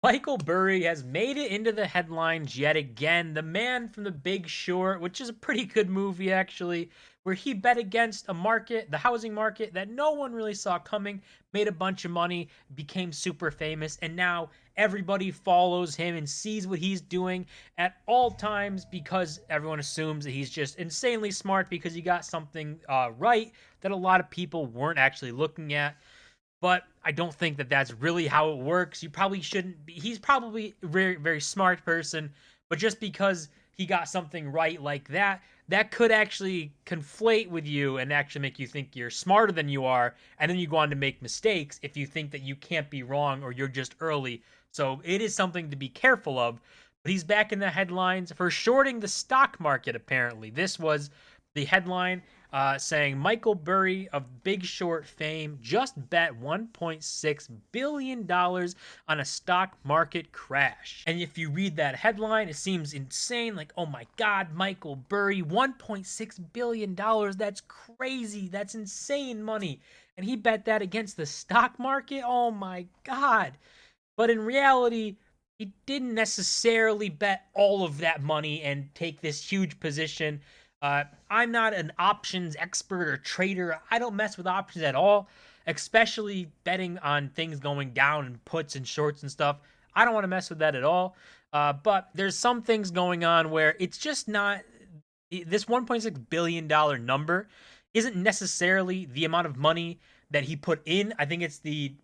Michael Burry has made it into the headlines yet again. The man from The Big Short, which is a pretty good movie actually, where he bet against a market, the housing market, that no one really saw coming, made a bunch of money, became super famous, and now everybody follows him and sees what he's doing at all times because everyone assumes that he's just insanely smart because he got something right that a lot of people weren't actually looking at. But I don't think that that's really how it works. You probably shouldn't be. He's probably a very, very smart person, but just because he got something right like that, that could actually conflate with you and actually make you think you're smarter than you are. And then you go on to make mistakes if you think that you can't be wrong or you're just early. So it is something to be careful of. But he's back in the headlines for shorting the stock market, apparently. This was the headline saying Michael Burry of Big Short fame just bet $1.6 billion on a stock market crash. And if you read that headline, it seems insane. Like, oh my God, Michael Burry, $1.6 billion. That's crazy. That's insane money. And he bet that against the stock market? Oh my God. But in reality, he didn't necessarily bet all of that money and take this huge position. I'm not an options expert or trader. I don't mess with options at all, especially betting on things going down and puts and shorts and stuff. I don't want to mess with that at all. But there's some things going on where it's just not. This $1.6 billion number isn't necessarily the amount of money that he put in. I think it's the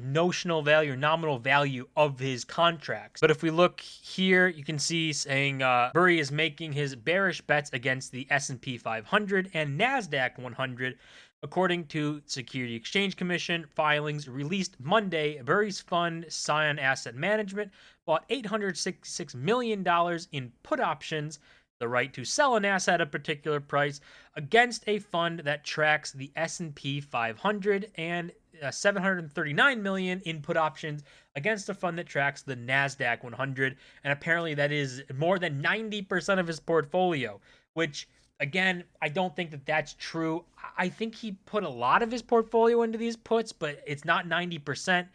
notional value or nominal value of his contracts. But if we look here, you can see saying Burry is making his bearish bets against the S&P 500 and NASDAQ 100. According to Security Exchange Commission filings released Monday, Burry's fund, Scion Asset Management, bought $866 million in put options, the right to sell an asset at a particular price, against a fund that tracks the S&P 500 and 739 million in put options against a fund that tracks the Nasdaq 100, and apparently that is more than 90% of his portfolio, which again, I don't think that that's true. I think he put a lot of his portfolio into these puts, but it's not 90%.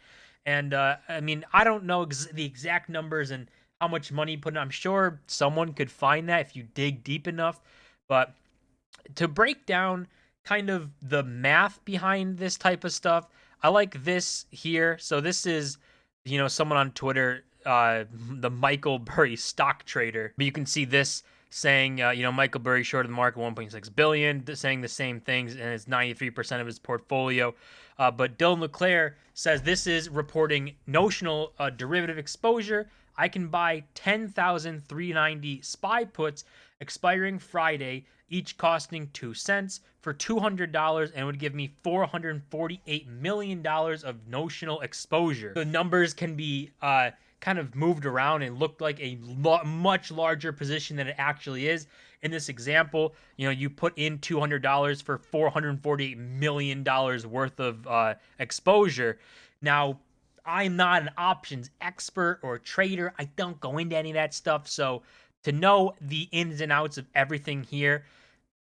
And I mean, I don't know the exact numbers and how much money he put in. I'm sure someone could find that if you dig deep enough. But to break down kind of the math behind this type of stuff, I like this here. So this is, someone on Twitter, the Michael Burry stock trader. But you can see this saying, Michael Burry shorted the market 1.6 billion, saying the same things, and it's 93% of his portfolio. But Dylan LeClaire says this is reporting notional derivative exposure. I can buy 10,390 SPY puts expiring Friday, each costing 2 cents for $200, and would give me $448 million of notional exposure. The numbers can be kind of moved around and looked like a much larger position than it actually is. In this example, you put in $200 for $448 million worth of exposure. Now, I'm not an options expert or trader. I don't go into any of that stuff. So to know the ins and outs of everything here,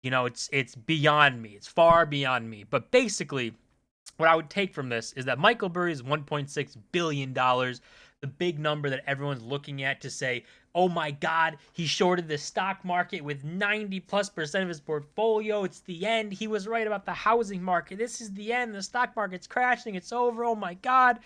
it's beyond me. It's far beyond me. But basically, what I would take from this is that Michael Burry's $1.6 billion, the big number that everyone's looking at to say, oh my God, he shorted the stock market with 90+% of his portfolio. It's the end. He was right about the housing market. This is the end. The stock market's crashing. It's over. Oh my God.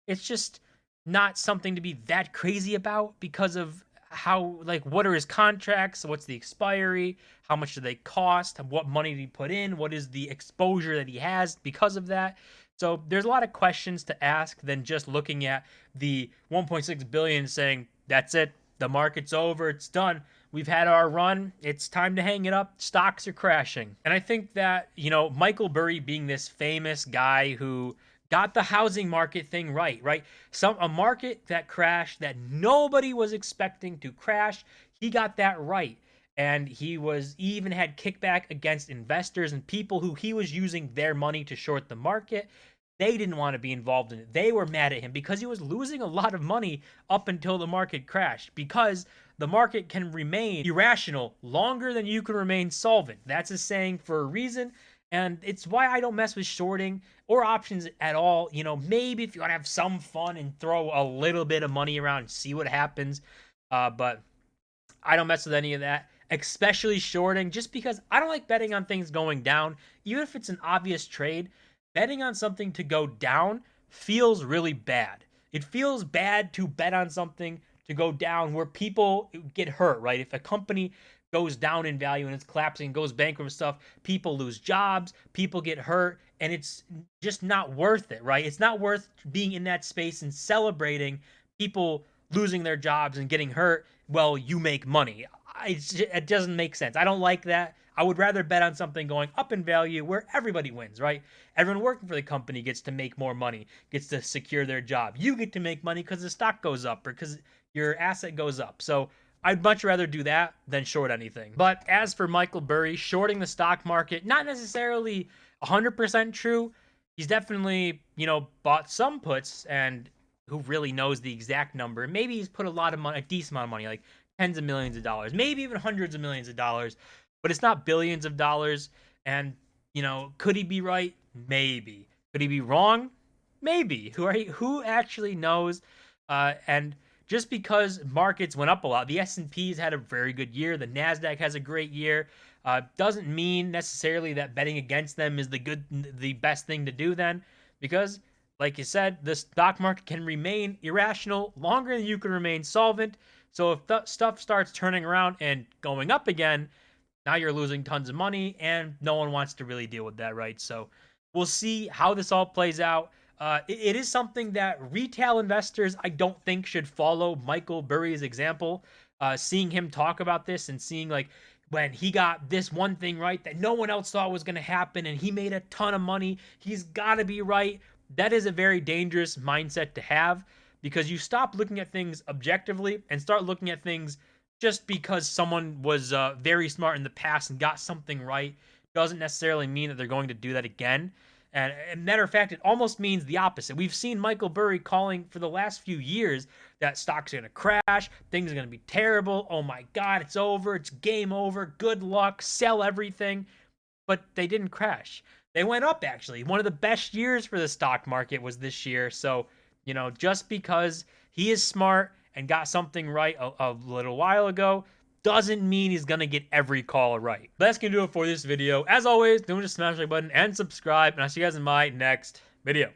It's just not something to be that crazy about because of how, like, what are his contracts? What's the expiry? How much do they cost? What money did he put in? What is the exposure that he has because of that? So there's a lot of questions to ask than just looking at the 1.6 billion saying, that's it. The market's over. It's done. We've had our run. It's time to hang it up. Stocks are crashing. And I think that, Michael Burry being this famous guy who got the housing market thing right? A market that crashed that nobody was expecting to crash. He got that right. And he even had kickback against investors and people who he was using their money to short the market. They didn't want to be involved in it. They were mad at him because he was losing a lot of money up until the market crashed, because the market can remain irrational longer than you can remain solvent. That's a saying for a reason. And it's why I don't mess with shorting or options at all. Maybe if you want to have some fun and throw a little bit of money around and see what happens. But I don't mess with any of that, especially shorting, just because I don't like betting on things going down. Even if it's an obvious trade, betting on something to go down feels really bad. It feels bad to bet on something to go down where people get hurt, right? If a company goes down in value and it's collapsing, goes bankrupt and stuff, people lose jobs, people get hurt, and it's just not worth it, right? It's not worth being in that space and celebrating people losing their jobs and getting hurt. Well, you make money. It doesn't make sense. I don't like that. I would rather bet on something going up in value where everybody wins, right? Everyone working for the company gets to make more money, gets to secure their job. You get to make money because the stock goes up or because your asset goes up. So I'd much rather do that than short anything. But as for Michael Burry, shorting the stock market, not necessarily 100% true. He's definitely, bought some puts, and who really knows the exact number. Maybe he's put a lot of money, a decent amount of money, like tens of millions of dollars, maybe even hundreds of millions of dollars, but it's not billions of dollars. And, could he be right? Maybe. Could he be wrong? Maybe. Who actually knows? And just because markets went up a lot, the S&P's had a very good year, the Nasdaq has a great year, doesn't mean necessarily that betting against them is the best thing to do then, because like you said, the stock market can remain irrational longer than you can remain solvent. So if the stuff starts turning around and going up again, now you're losing tons of money, and no one wants to really deal with that, right? So we'll see how this all plays out. It is something that retail investors, I don't think, should follow Michael Burry's example. Seeing him talk about this and seeing like when he got this one thing right that no one else thought was going to happen and he made a ton of money, he's got to be right. That is a very dangerous mindset to have, because you stop looking at things objectively and start looking at things just because someone was very smart in the past and got something right doesn't necessarily mean that they're going to do that again. And matter of fact, it almost means the opposite. We've seen Michael Burry calling for the last few years that stocks are going to crash, things are going to be terrible. Oh my God, it's over. It's game over. Good luck. Sell everything. But they didn't crash. They went up, actually. One of the best years for the stock market was this year. So, just because he is smart and got something right a little while ago doesn't mean he's going to get every call right. But that's going to do it for this video. As always, don't just smash the like button and subscribe, and I'll see you guys in my next video.